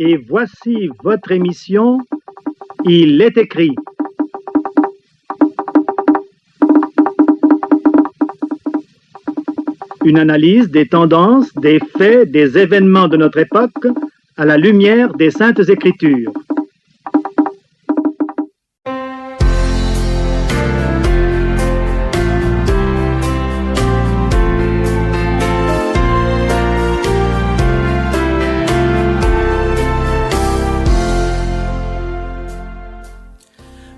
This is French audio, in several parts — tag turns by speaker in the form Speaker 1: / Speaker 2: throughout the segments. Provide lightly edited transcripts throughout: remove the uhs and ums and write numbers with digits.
Speaker 1: Et voici votre émission Il est écrit. Une analyse des tendances, des faits, des événements de notre époque à la lumière des Saintes Écritures.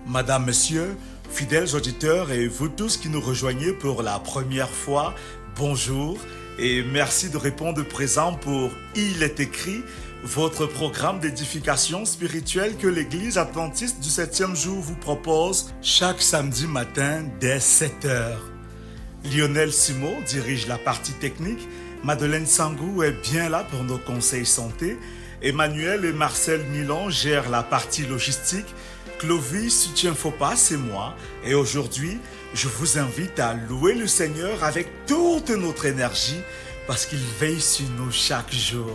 Speaker 2: Madame, Monsieur, fidèles auditeurs et vous tous qui nous rejoignez pour la première fois, bonjour et merci de répondre présent pour Il est écrit, votre programme d'édification spirituelle que l'Église adventiste du 7e jour vous propose chaque samedi matin dès 7h. Lionel Simot dirige la partie technique, Madeleine Sangou est bien là pour nos conseils santé, Emmanuel et Marcel Milon gèrent la partie logistique, Clovis soutient Fopas, c'est moi, et aujourd'hui, je vous invite à louer le Seigneur avec toute notre énergie parce qu'il veille sur nous chaque jour.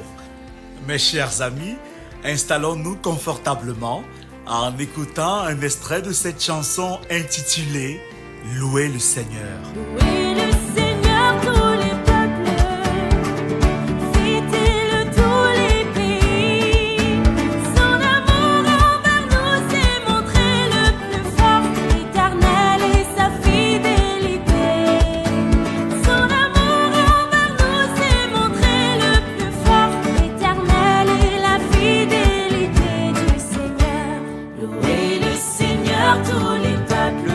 Speaker 2: Mes chers amis, installons-nous confortablement en écoutant un extrait de cette chanson intitulée « Louer le Seigneur ».
Speaker 3: Louez le Seigneur, tous les peuples, fêtez-le tous les pays. Son amour envers nous s'est montré le plus fort, éternel et sa fidélité. Son amour envers nous s'est montré le plus fort, éternel et la fidélité du Seigneur. Louez le Seigneur, tous les peuples.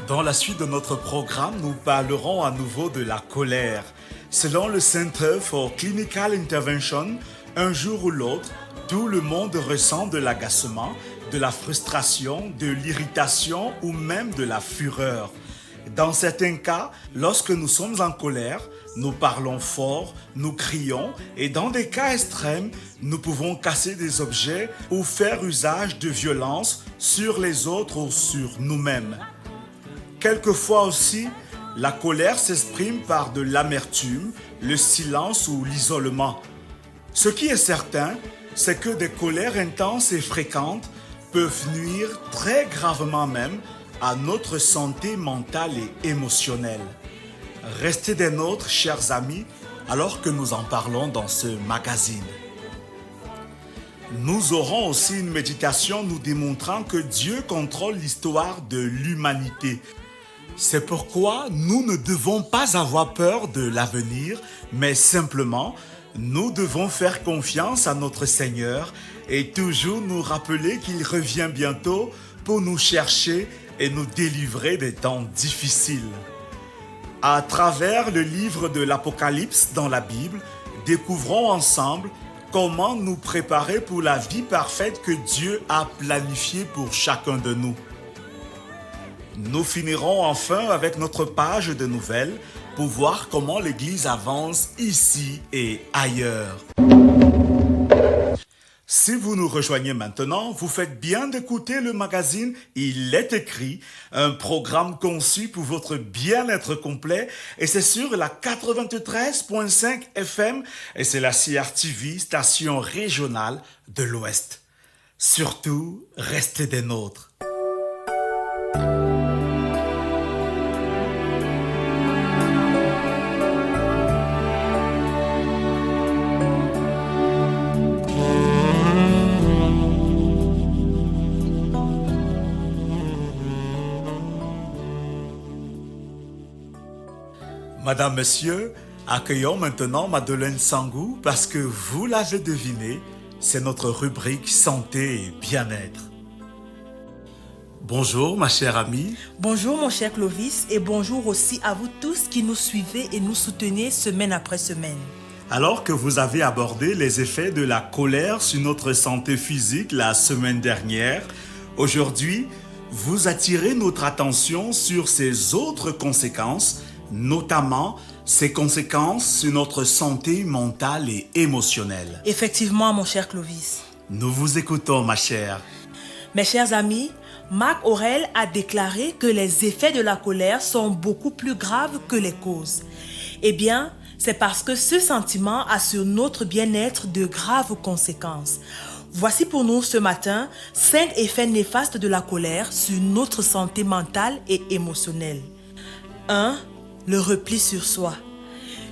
Speaker 2: Dans la suite de notre programme, nous parlerons à nouveau de la colère. Selon le Center for Clinical Intervention, un jour ou l'autre, tout le monde ressent de l'agacement, de la frustration, de l'irritation ou même de la fureur. Dans certains cas, lorsque nous sommes en colère, nous parlons fort, nous crions et dans des cas extrêmes, nous pouvons casser des objets ou faire usage de violence sur les autres ou sur nous-mêmes. Quelquefois aussi, la colère s'exprime par de l'amertume, le silence ou l'isolement. Ce qui est certain, c'est que des colères intenses et fréquentes peuvent nuire très gravement même à notre santé mentale et émotionnelle. Restez des nôtres, chers amis, alors que nous en parlons dans ce magazine. Nous aurons aussi une méditation nous démontrant que Dieu contrôle l'histoire de l'humanité. C'est pourquoi nous ne devons pas avoir peur de l'avenir, mais simplement, nous devons faire confiance à notre Seigneur et toujours nous rappeler qu'il revient bientôt pour nous chercher et nous délivrer des temps difficiles. À travers le livre de l'Apocalypse dans la Bible, découvrons ensemble comment nous préparer pour la vie parfaite que Dieu a planifiée pour chacun de nous. Nous finirons enfin avec notre page de nouvelles pour voir comment l'Église avance ici et ailleurs. Si vous nous rejoignez maintenant, vous faites bien d'écouter le magazine Il est écrit, un programme conçu pour votre bien-être complet et c'est sur la 93.5 FM et c'est la CRTV, station régionale de l'Ouest. Surtout, restez des nôtres. Madame, Monsieur, Accueillons maintenant Madeleine Sangou parce que vous l'avez deviné, c'est notre rubrique santé et bien-être. Bonjour ma chère amie.
Speaker 4: Bonjour mon cher Clovis et bonjour aussi à vous tous qui nous suivez et nous soutenez semaine après semaine.
Speaker 2: Alors que vous avez abordé les effets de la colère sur notre santé physique la semaine dernière, aujourd'hui, vous attirez notre attention sur ses autres conséquences, notamment ses conséquences sur notre santé mentale et émotionnelle.
Speaker 4: Effectivement mon cher Clovis.
Speaker 2: Nous vous écoutons ma chère.
Speaker 4: Mes chers amis, Marc Aurèle a déclaré que les effets de la colère sont beaucoup plus graves que les causes. Eh bien, c'est parce que ce sentiment a sur notre bien-être de graves conséquences. Voici pour nous ce matin 5 effets néfastes de la colère sur notre santé mentale et émotionnelle. 1. Le repli sur soi.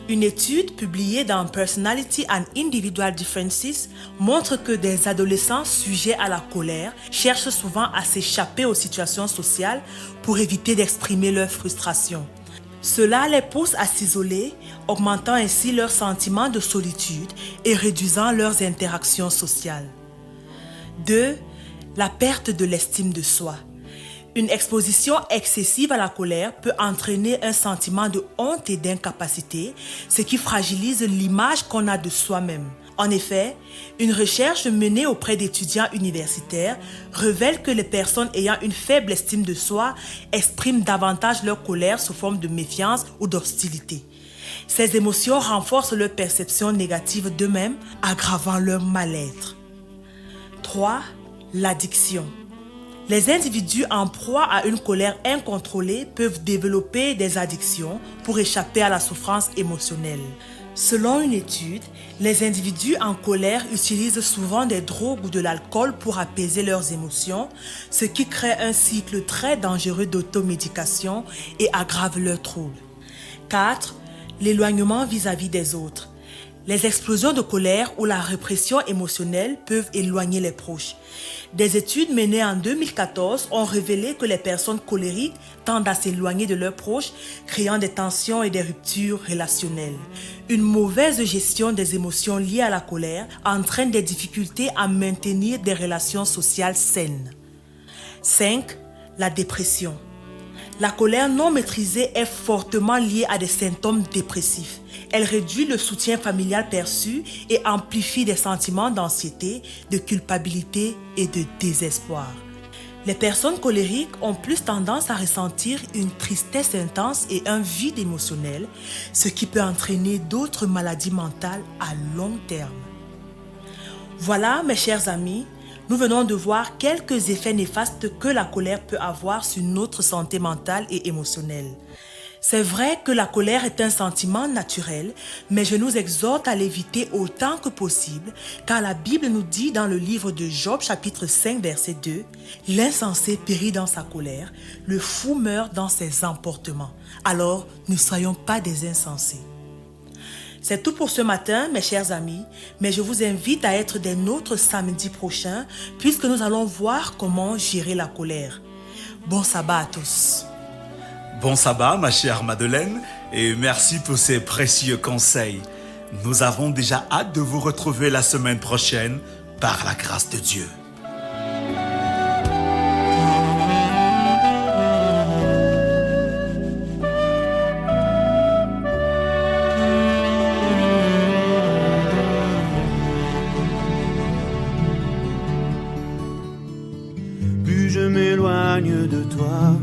Speaker 4: Une étude publiée dans Personality and Individual Differences montre que des adolescents sujets à la colère cherchent souvent à s'échapper aux situations sociales pour éviter d'exprimer leurs frustrations. Cela les pousse à s'isoler, augmentant ainsi leur sentiment de solitude et réduisant leurs interactions sociales. 2. La perte de l'estime de soi. Une exposition excessive à la colère peut entraîner un sentiment de honte et d'incapacité, ce qui fragilise l'image qu'on a de soi-même. En effet, une recherche menée auprès d'étudiants universitaires révèle que les personnes ayant une faible estime de soi expriment davantage leur colère sous forme de méfiance ou d'hostilité. Ces émotions renforcent leur perception négative d'eux-mêmes, aggravant leur mal-être. 3. L'addiction. Les individus en proie à une colère incontrôlée peuvent développer des addictions pour échapper à la souffrance émotionnelle. Selon une étude, les individus en colère utilisent souvent des drogues ou de l'alcool pour apaiser leurs émotions, ce qui crée un cycle très dangereux d'automédication et aggrave leurs troubles. 4. L'éloignement vis-à-vis des autres. Les explosions de colère ou la répression émotionnelle peuvent éloigner les proches. Des études menées en 2014 ont révélé que les personnes colériques tendent à s'éloigner de leurs proches, créant des tensions et des ruptures relationnelles. Une mauvaise gestion des émotions liées à la colère entraîne des difficultés à maintenir des relations sociales saines. 5. La dépression. La colère non maîtrisée est fortement liée à des symptômes dépressifs. Elle réduit le soutien familial perçu et amplifie des sentiments d'anxiété, de culpabilité et de désespoir. Les personnes colériques ont plus tendance à ressentir une tristesse intense et un vide émotionnel, ce qui peut entraîner d'autres maladies mentales à long terme. Voilà, mes chers amis, nous venons de voir quelques effets néfastes que la colère peut avoir sur notre santé mentale et émotionnelle. C'est vrai que la colère est un sentiment naturel, mais je nous exhorte à l'éviter autant que possible, car la Bible nous dit dans le livre de Job, chapitre 5, verset 2, « L'insensé périt dans sa colère, le fou meurt dans ses emportements. Alors, ne soyons pas des insensés. » C'est tout pour ce matin, mes chers amis, mais je vous invite à être des nôtres samedi prochain, puisque nous allons voir comment gérer la colère. Bon sabbat à tous.
Speaker 2: Bon sabbat ma chère Madeleine et merci pour ces précieux conseils. Nous avons déjà hâte de vous retrouver la semaine prochaine par la grâce de Dieu.
Speaker 5: Plus je m'éloigne de toi,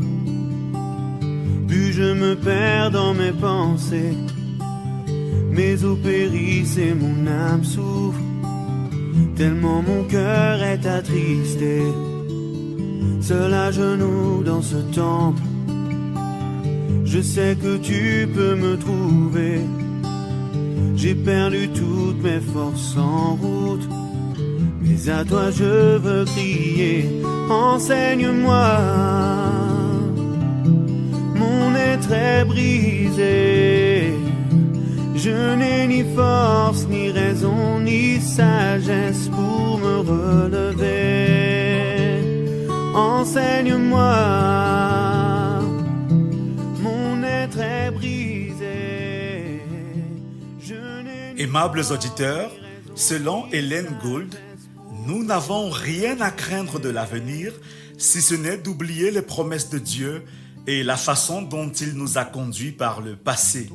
Speaker 5: plus je me perds dans mes pensées. Mes os périssent et mon âme souffre, tellement mon cœur est attristé. Seul à genoux dans ce temple, je sais que tu peux me trouver. J'ai perdu toutes mes forces en route, mais à toi je veux crier. Enseigne-moi, mon être est brisé. Je n'ai ni force, ni raison, ni sagesse pour me relever. Enseigne-moi, mon être est brisé.
Speaker 2: Aimables auditeurs, selon Hélène Gould, nous n'avons rien à craindre de l'avenir si ce n'est d'oublier les promesses de Dieu et la façon dont il nous a conduits par le passé.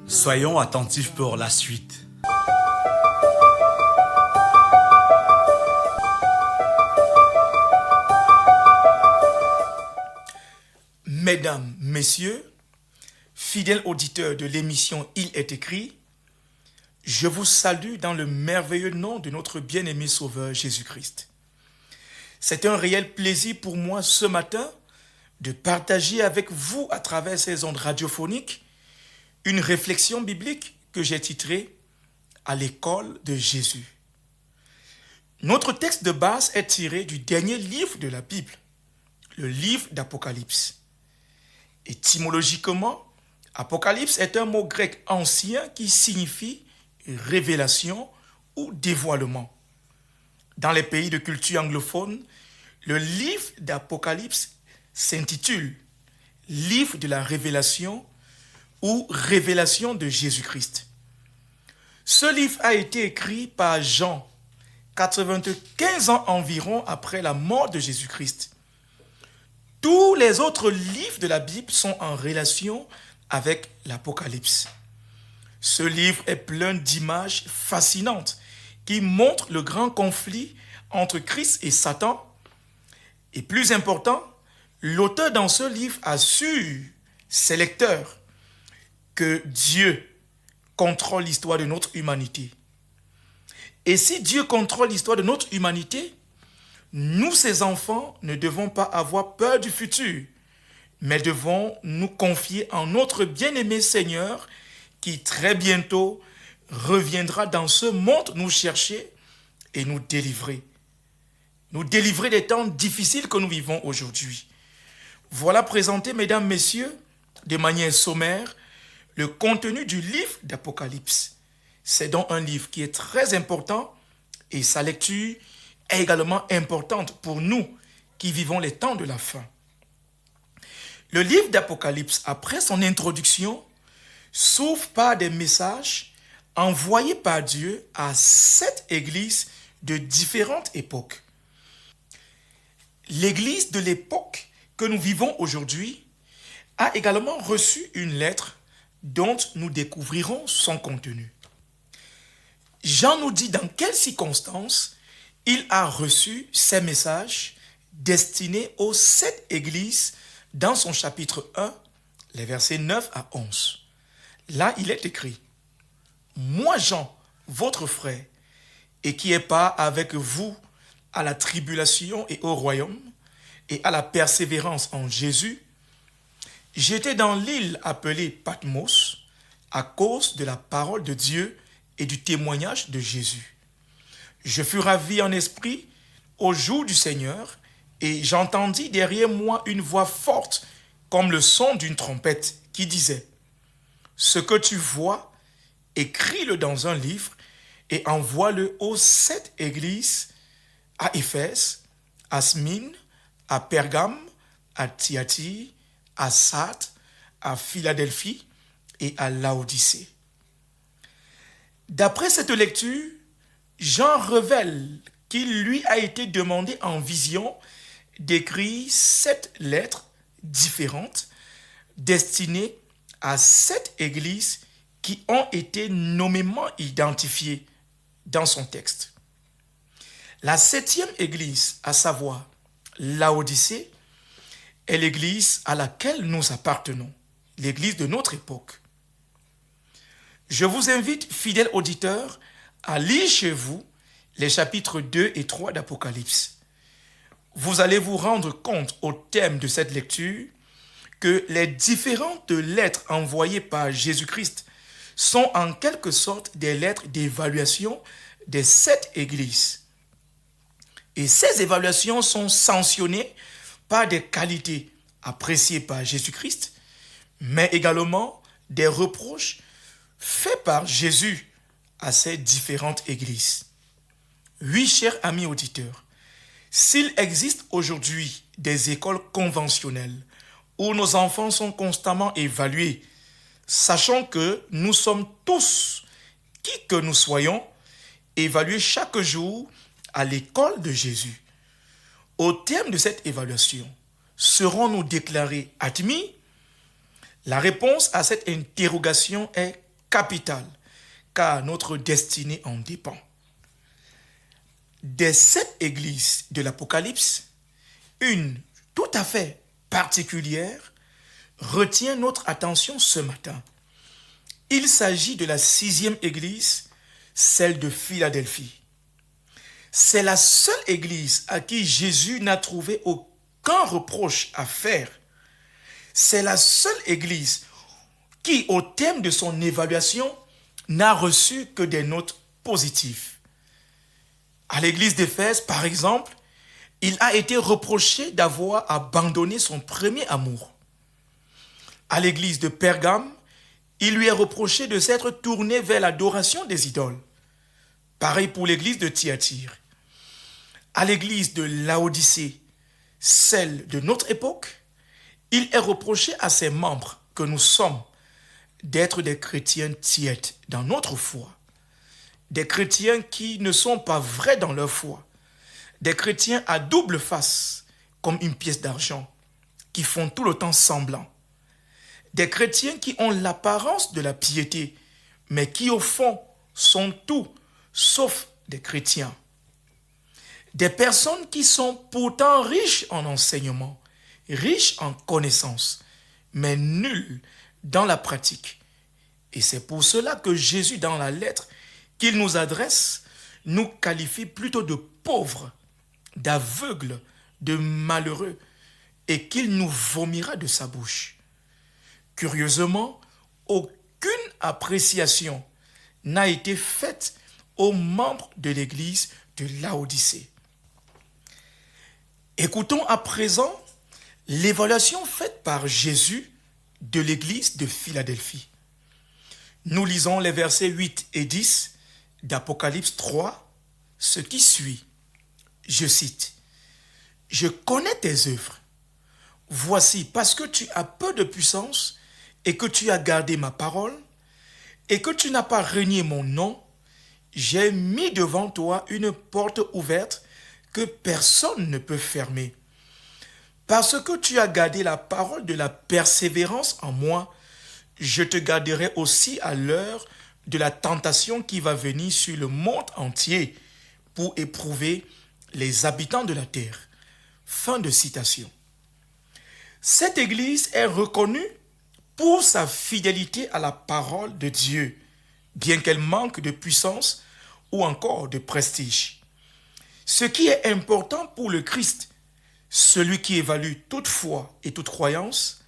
Speaker 2: Soyons attentifs pour la suite.
Speaker 6: Mesdames, Messieurs, fidèles auditeurs de l'émission Il est écrit, je vous salue dans le merveilleux nom de notre bien-aimé Sauveur Jésus-Christ. C'est un réel plaisir pour moi ce matin de partager avec vous à travers ces ondes radiophoniques une réflexion biblique que j'ai titrée « À l'école de Jésus ». Notre texte de base est tiré du dernier livre de la Bible, le livre d'Apocalypse. Étymologiquement, Apocalypse est un mot grec ancien qui signifie révélation ou dévoilement. Dans les pays de culture anglophone, le livre d'Apocalypse s'intitule « Livre de la révélation » ou « Révélation de Jésus-Christ ». Ce livre a été écrit par Jean, 95 ans environ après la mort de Jésus-Christ. Tous les autres livres de la Bible sont en relation avec l'Apocalypse. Ce livre est plein d'images fascinantes qui montrent le grand conflit entre Christ et Satan. Et plus important, l'auteur dans ce livre assure ses lecteurs que Dieu contrôle l'histoire de notre humanité. Et si Dieu contrôle l'histoire de notre humanité, nous, ses enfants, ne devons pas avoir peur du futur, mais devons nous confier en notre bien-aimé Seigneur qui très bientôt reviendra dans ce monde nous chercher et nous délivrer. Nous délivrer des temps difficiles que nous vivons aujourd'hui. Voilà présenté, mesdames, messieurs, de manière sommaire, le contenu du livre d'Apocalypse. C'est donc un livre qui est très important et sa lecture est également importante pour nous qui vivons les temps de la fin. Le livre d'Apocalypse, après son introduction, s'ouvre par des messages envoyés par Dieu à 7 églises de différentes époques. L'église de l'époque que nous vivons aujourd'hui a également reçu une lettre dont nous découvrirons son contenu. Jean nous dit dans quelles circonstances il a reçu ces messages destinés aux 7 églises dans son chapitre 1, les versets 9 à 11. Là, il est écrit « Moi, Jean, votre frère, et qui est part avec vous à la tribulation et au royaume, et à la persévérance en Jésus, j'étais dans l'île appelée Patmos à cause de la parole de Dieu et du témoignage de Jésus. Je fus ravi en esprit au jour du Seigneur, et j'entendis derrière moi une voix forte comme le son d'une trompette qui disait « Ce que tu vois, écris-le dans un livre et envoie-le aux 7 églises, à Éphèse, à Smyrne, à Pergame, à Thyatire, à Sardes, à Philadelphie et à Laodicée. » D'après cette lecture, Jean révèle qu'il lui a été demandé en vision d'écrire 7 lettres différentes destinées à 7 églises qui ont été nommément identifiées dans son texte. La 7e église, à savoir Laodicée, est l'église à laquelle nous appartenons, l'église de notre époque. Je vous invite, fidèles auditeurs, à lire chez vous les chapitres 2 et 3 d'Apocalypse. Vous allez vous rendre compte au thème de cette lecture que les différentes lettres envoyées par Jésus-Christ sont en quelque sorte des lettres d'évaluation des 7 églises. Et ces évaluations sont sanctionnées par des qualités appréciées par Jésus-Christ, mais également des reproches faits par Jésus à ces différentes églises. Oui, chers amis auditeurs, s'il existe aujourd'hui des écoles conventionnelles où nos enfants sont constamment évalués, sachant que nous sommes tous qui que nous soyons, évalués chaque jour à l'école de Jésus. Au terme de cette évaluation, serons-nous déclarés admis? La réponse à cette interrogation est capitale, car notre destinée en dépend. Des 7 églises de l'Apocalypse, une tout à fait particulière retient notre attention ce matin. Il s'agit de la 6e église, celle de Philadelphie. C'est la seule église à qui Jésus n'a trouvé aucun reproche à faire. C'est la seule église qui, au terme de son évaluation, n'a reçu que des notes positives. À l'église d'Éphèse, par exemple, il a été reproché d'avoir abandonné son premier amour. À l'église de Pergame, il lui est reproché de s'être tourné vers l'adoration des idoles. Pareil pour l'église de Thyatire. À l'église de Laodicée, celle de notre époque, il est reproché à ses membres que nous sommes d'être des chrétiens tièdes dans notre foi, des chrétiens qui ne sont pas vrais dans leur foi, des chrétiens à double face, comme une pièce d'argent, qui font tout le temps semblant, des chrétiens qui ont l'apparence de la piété, mais qui au fond sont tout sauf des chrétiens. Des personnes qui sont pourtant riches en enseignement, riches en connaissances, mais nulles dans la pratique. Et c'est pour cela que Jésus, dans la lettre qu'il nous adresse, nous qualifie plutôt de pauvres, d'aveugles, de malheureux, et qu'il nous vomira de sa bouche. Curieusement, aucune appréciation n'a été faite aux membres de l'église de Laodicée. Écoutons à présent l'évaluation faite par Jésus de l'église de Philadelphie. Nous lisons les versets 8 et 10 d'Apocalypse 3, ce qui suit. Je cite, « Je connais tes œuvres. Voici, parce que tu as peu de puissance et que tu as gardé ma parole et que tu n'as pas renié mon nom, j'ai mis devant toi une porte ouverte que personne ne peut fermer. Parce que tu as gardé la parole de la persévérance en moi, je te garderai aussi à l'heure de la tentation qui va venir sur le monde entier pour éprouver les habitants de la terre. » Fin de citation. Cette église est reconnue pour sa fidélité à la parole de Dieu, bien qu'elle manque de puissance ou encore de prestige. Ce qui est important pour le Christ, celui qui évalue toute foi et toute croyance,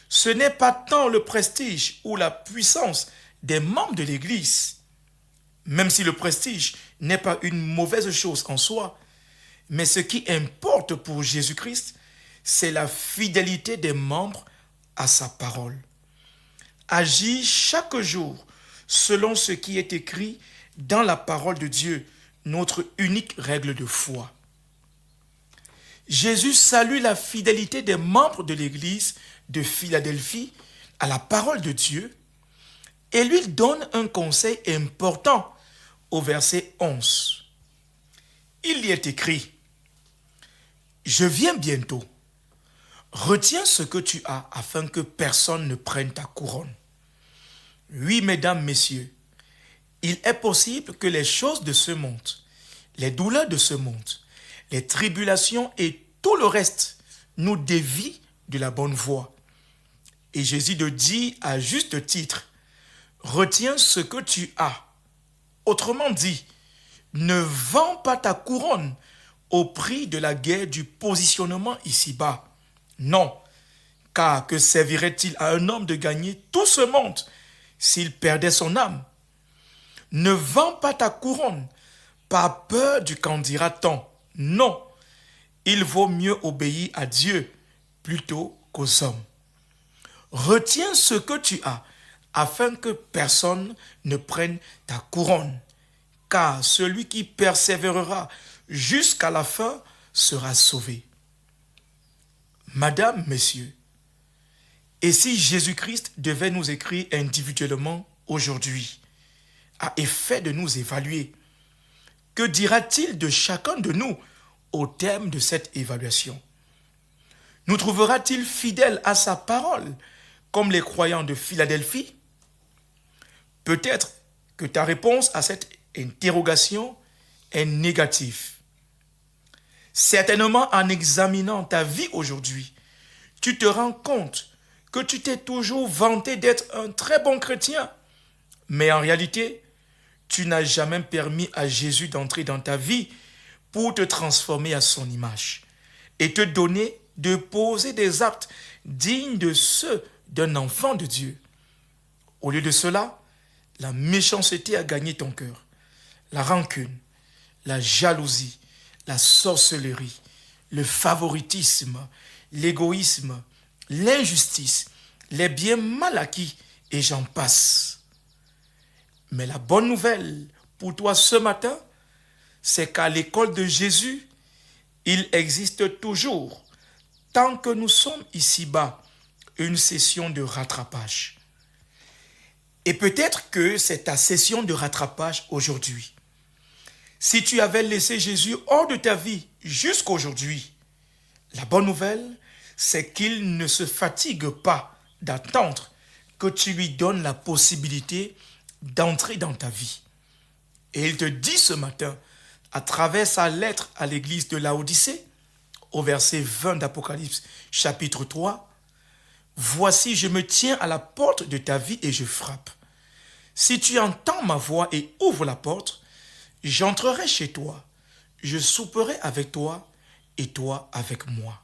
Speaker 6: ce n'est pas tant le prestige ou la puissance des membres de l'Église, même si le prestige n'est pas une mauvaise chose en soi, mais ce qui importe pour Jésus-Christ, c'est la fidélité des membres à sa parole. Agir chaque jour selon ce qui est écrit dans la parole de Dieu, notre unique règle de foi. Jésus salue la fidélité des membres de l'église de Philadelphie à la parole de Dieu et lui donne un conseil important au verset 11. Il y est écrit, « Je viens bientôt. Retiens ce que tu as afin que personne ne prenne ta couronne. » Oui, mesdames, messieurs, il est possible que les choses de ce monde, les douleurs de ce monde, les tribulations et tout le reste nous dévient de la bonne voie. Et Jésus te dit à juste titre, retiens ce que tu as. Autrement dit, ne vends pas ta couronne au prix de la guerre du positionnement ici-bas. Non, car que servirait-il à un homme de gagner tout ce monde s'il perdait son âme? Ne vends pas ta couronne par peur du qu'en dira-t-on. Non, il vaut mieux obéir à Dieu plutôt qu'aux hommes. Retiens ce que tu as afin que personne ne prenne ta couronne, car celui qui persévérera jusqu'à la fin sera sauvé. Madame, messieurs, et si Jésus-Christ devait nous écrire individuellement aujourd'hui, a effet de nous évaluer. Que dira-t-il de chacun de nous au terme de cette évaluation? Nous trouvera-t-il fidèles à sa parole, comme les croyants de Philadelphie? Peut-être que ta réponse à cette interrogation est négative. Certainement, en examinant ta vie aujourd'hui, tu te rends compte que tu t'es toujours vanté d'être un très bon chrétien. Mais en réalité, tu n'as jamais permis à Jésus d'entrer dans ta vie pour te transformer à son image et te donner de poser des actes dignes de ceux d'un enfant de Dieu. Au lieu de cela, la méchanceté a gagné ton cœur, la rancune, la jalousie, la sorcellerie, le favoritisme, l'égoïsme, l'injustice, les biens mal acquis, et j'en passe. Mais la bonne nouvelle pour toi ce matin, c'est qu'à l'école de Jésus, il existe toujours, tant que nous sommes ici-bas, une session de rattrapage. Et peut-être que c'est ta session de rattrapage aujourd'hui. Si tu avais laissé Jésus hors de ta vie jusqu'aujourd'hui, la bonne nouvelle, c'est qu'il ne se fatigue pas d'attendre que tu lui donnes la possibilité d'entrer dans ta vie. Et il te dit ce matin, à travers sa lettre à l'église de Laodicée, au verset 20 d'Apocalypse, chapitre 3, « Voici, je me tiens à la porte de ta vie et je frappe. Si tu entends ma voix et ouvres la porte, j'entrerai chez toi, je souperai avec toi et toi avec moi. »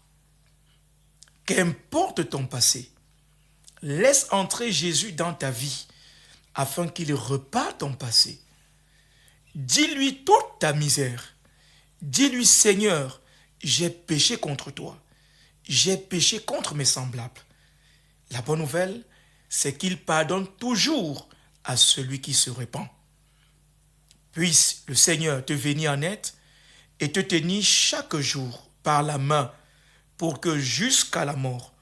Speaker 6: Qu'importe ton passé, laisse entrer Jésus dans ta vie afin qu'il repart ton passé. Dis-lui toute ta misère. Dis-lui, Seigneur, j'ai péché contre toi. J'ai péché contre mes semblables. La bonne nouvelle, c'est qu'il pardonne toujours à celui qui se repent. Puisse le Seigneur te venir en aide et te tenir chaque jour par la main pour que jusqu'à la mort,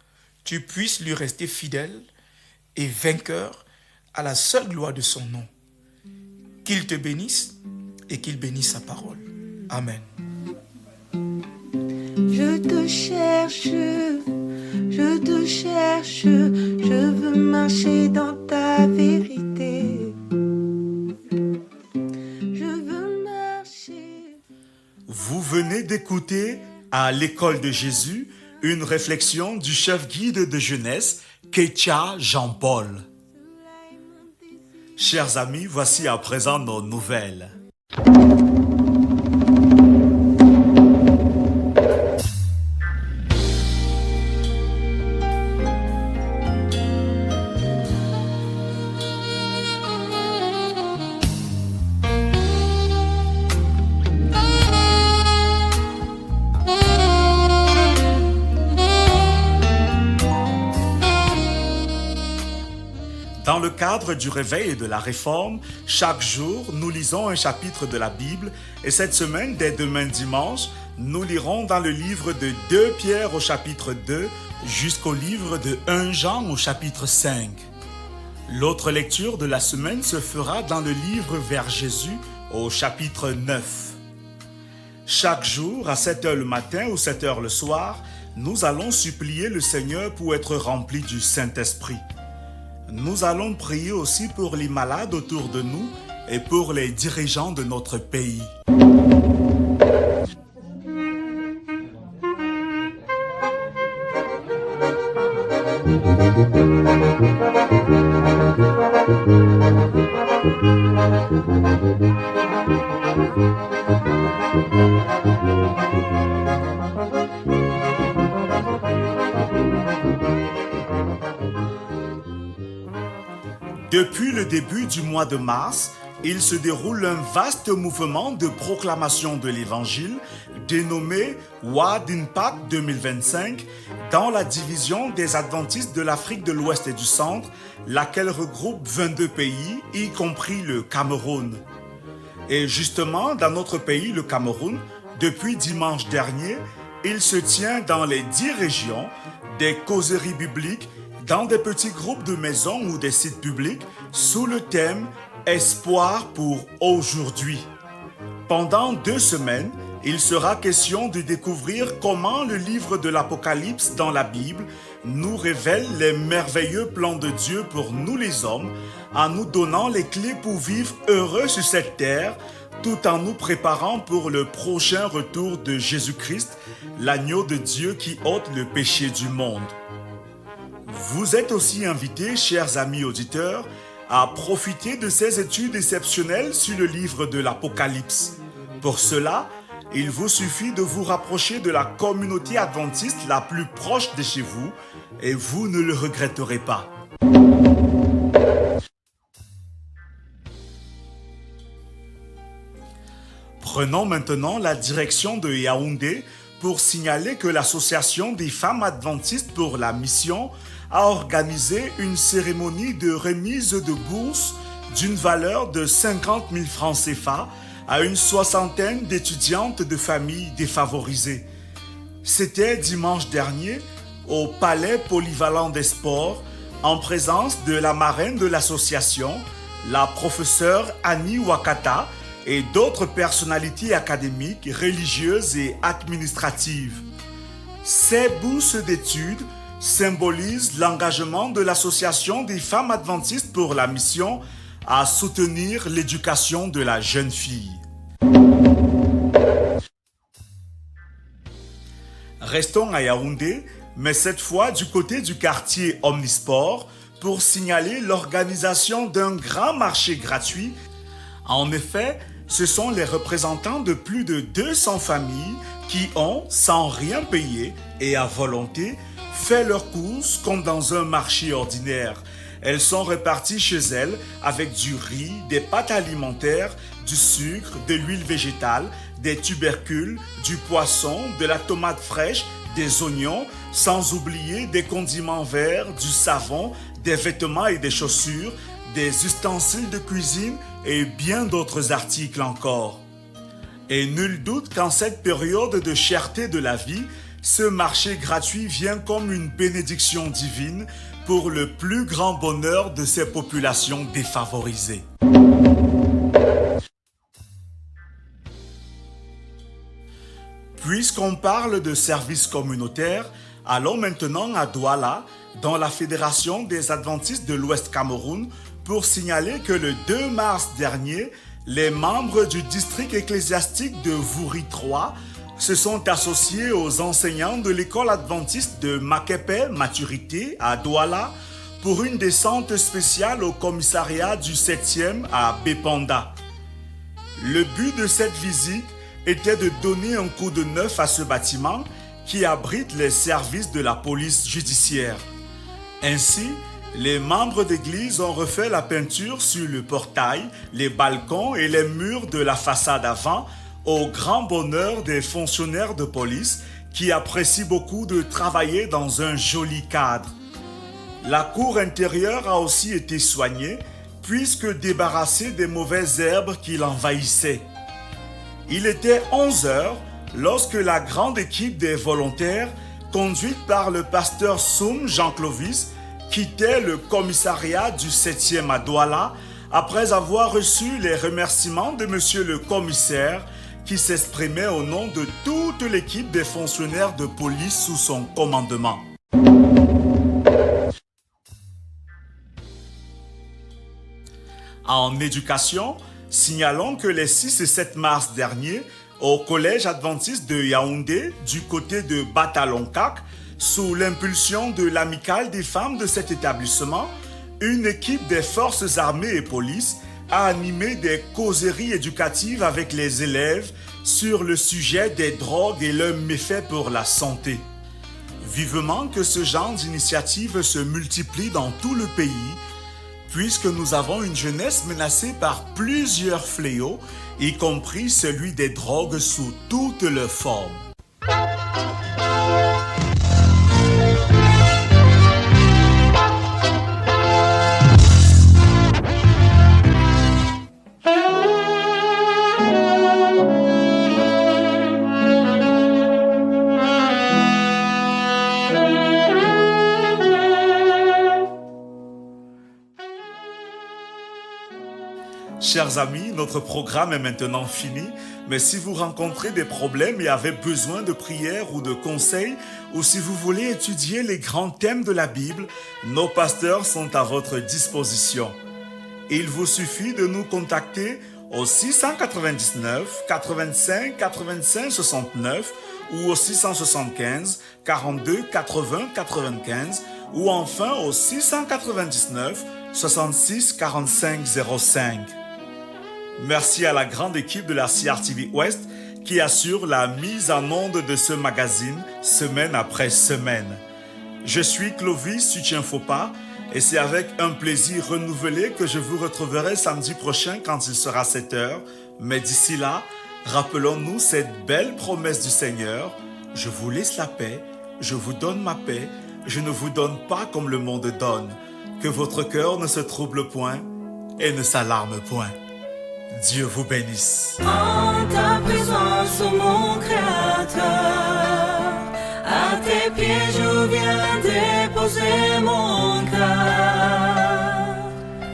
Speaker 6: tu puisses lui rester fidèle et vainqueur à la seule gloire de son nom. Qu'il te bénisse et qu'il bénisse sa parole. Amen.
Speaker 3: Je te cherche, je veux marcher dans ta vérité. Je veux marcher.
Speaker 2: Vous venez d'écouter à l'école de Jésus une réflexion du chef guide de jeunesse, Ketia Jean-Paul. Chers amis, voici à présent nos nouvelles. Dans le cadre du réveil et de la réforme, chaque jour, nous lisons un chapitre de la Bible et cette semaine, dès demain dimanche, nous lirons dans le livre de 2 Pierre au chapitre 2 jusqu'au livre de 1 Jean au chapitre 5. L'autre lecture de la semaine se fera dans le livre Vers Jésus au chapitre 9. Chaque jour, à 7h le matin ou 7h le soir, nous allons supplier le Seigneur pour être remplis du Saint-Esprit. Nous allons prier aussi pour les malades autour de nous et pour les dirigeants de notre pays. Depuis le début du mois de mars, il se déroule un vaste mouvement de proclamation de l'Évangile dénommé Word Impact 2025 dans la division des Adventistes de l'Afrique de l'Ouest et du Centre, laquelle regroupe 22 pays, y compris le Cameroun. Et justement, dans notre pays, le Cameroun, depuis dimanche dernier, il se tient dans les 10 régions des causeries bibliques dans des petits groupes de maisons ou des sites publics sous le thème « Espoir pour aujourd'hui. Pendant 2 semaines, il sera question de découvrir comment le livre de l'Apocalypse dans la Bible nous révèle les merveilleux plans de Dieu pour nous les hommes, en nous donnant les clés pour vivre heureux sur cette terre, tout en nous préparant pour le prochain retour de Jésus-Christ, l'agneau de Dieu qui ôte le péché du monde. Vous êtes aussi invités, chers amis auditeurs, à profiter de ces études exceptionnelles sur le livre de l'Apocalypse. Pour cela, il vous suffit de vous rapprocher de la communauté adventiste la plus proche de chez vous et vous ne le regretterez pas. Prenons maintenant la direction de Yaoundé pour signaler que l'Association des femmes adventistes pour la mission a organisé une cérémonie de remise de bourse d'une valeur de 50 000 francs CFA à une 60aine d'étudiantes de familles défavorisées. C'était dimanche dernier au Palais Polyvalent des Sports en présence de la marraine de l'association, la professeure Annie Wakata et d'autres personnalités académiques, religieuses et administratives. Ces bourses d'études symbolisent l'engagement de l'Association des femmes adventistes pour la mission à soutenir l'éducation de la jeune fille. Restons à Yaoundé, mais cette fois du côté du quartier Omnisport pour signaler l'organisation d'un grand marché gratuit. En effet, ce sont les représentants de plus de 200 familles qui ont, sans rien payer et à volonté, fait leurs courses comme dans un marché ordinaire. Elles sont réparties chez elles avec du riz, des pâtes alimentaires, du sucre, de l'huile végétale, des tubercules, du poisson, de la tomate fraîche, des oignons, sans oublier des condiments verts, du savon, des vêtements et des chaussures, des ustensiles de cuisine et bien d'autres articles encore. Et nul doute qu'en cette période de cherté de la vie, ce marché gratuit vient comme une bénédiction divine pour le plus grand bonheur de ces populations défavorisées. Puisqu'on parle de services communautaires, allons maintenant à Douala, dans la Fédération des Adventistes de l'Ouest Cameroun, pour signaler que le 2 mars dernier, les membres du district ecclésiastique de Vouri 3 se sont associés aux enseignants de l'école adventiste de Makepe Maturité à Douala pour une descente spéciale au commissariat du 7e à Bépanda. Le but de cette visite était de donner un coup de neuf à ce bâtiment qui abrite les services de la police judiciaire. Ainsi, les membres d'église ont refait la peinture sur le portail, les balcons et les murs de la façade avant, au grand bonheur des fonctionnaires de police qui apprécient beaucoup de travailler dans un joli cadre. La cour intérieure a aussi été soignée puisque débarrassée des mauvaises herbes qui l'envahissaient. Il était 11 heures lorsque la grande équipe des volontaires, conduite par le pasteur Soum Jean Clovis, quittait le commissariat du 7e à Douala après avoir reçu les remerciements de monsieur le commissaire qui s'exprimait au nom de toute l'équipe des fonctionnaires de police sous son commandement. En éducation, signalons que les 6 et 7 mars dernier, au collège adventiste de Yaoundé, du côté de Batalonkak, sous l'impulsion de l'amicale des femmes de cet établissement, une équipe des forces armées et police a animé des causeries éducatives avec les élèves sur le sujet des drogues et leurs méfaits pour la santé. Vivement que ce genre d'initiative se multiplie dans tout le pays, puisque nous avons une jeunesse menacée par plusieurs fléaux, y compris celui des drogues sous toutes leurs formes. Chers amis, notre programme est maintenant fini, mais si vous rencontrez des problèmes et avez besoin de prières ou de conseils, ou si vous voulez étudier les grands thèmes de la Bible, nos pasteurs sont à votre disposition. Il vous suffit de nous contacter au 699 85 85 69 ou au 675 42 80 95 ou enfin au 699 66 45 05. Merci à la grande équipe de la CRTV Ouest qui assure la mise en onde de ce magazine semaine après semaine. Je suis Clovis Suchienfopa et c'est avec un plaisir renouvelé que je vous retrouverai samedi prochain quand il sera 7h. Mais d'ici là, rappelons-nous cette belle promesse du Seigneur. Je vous laisse la paix, je vous donne ma paix, je ne vous donne pas comme le monde donne. Que votre cœur ne se trouble point et ne s'alarme point. Dieu vous bénisse.
Speaker 3: En ta présence, ô mon Créateur, à tes pieds je viens déposer mon cœur.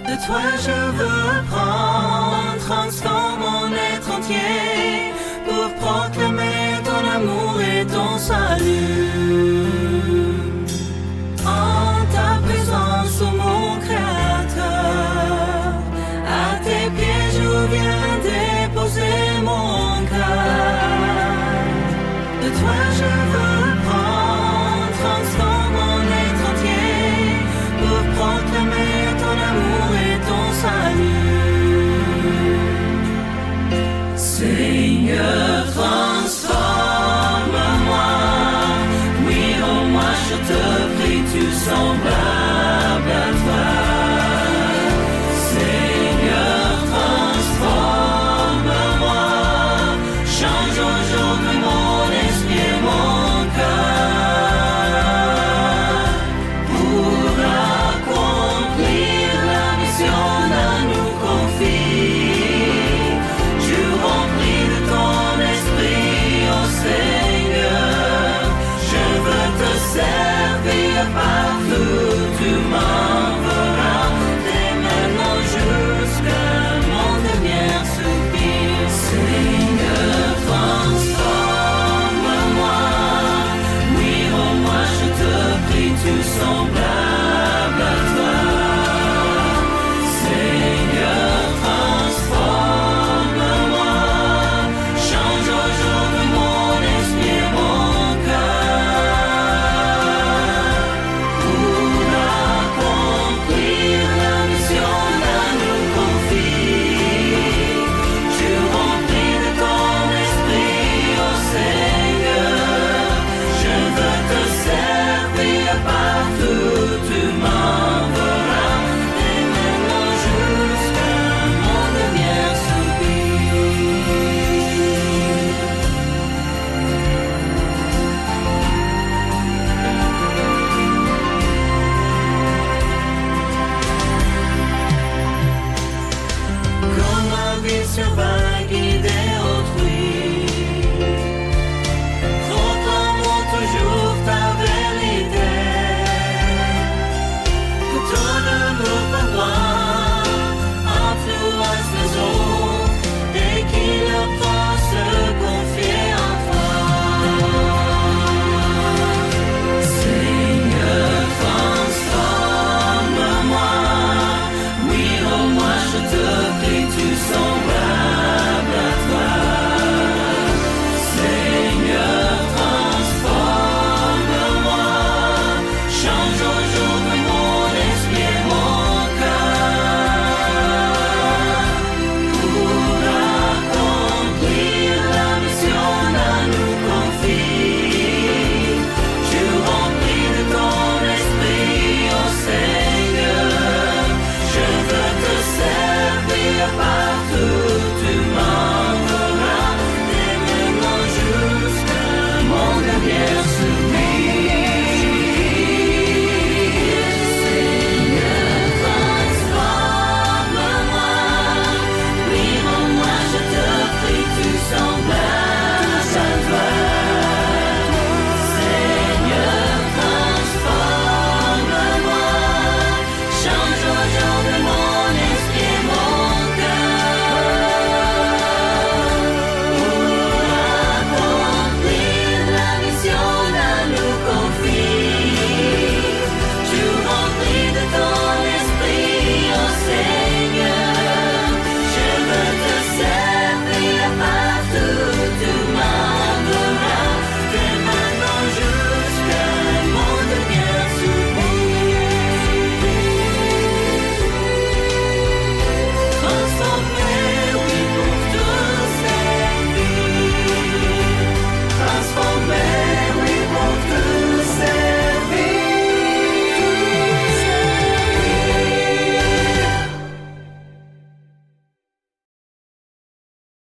Speaker 3: De toi je veux prendre, transforme mon être entier pour proclamer ton amour et ton salut. En ta présence, ô mon Créateur, à tes pieds je viens déposer mon cœur. De toi je veux prendre, transforme mon être entier pour proclamer ton amour et ton salut. Seigneur, transforme-moi. Oui, oh moi je te prie, tu semblable à toi. Change aujourd'hui mon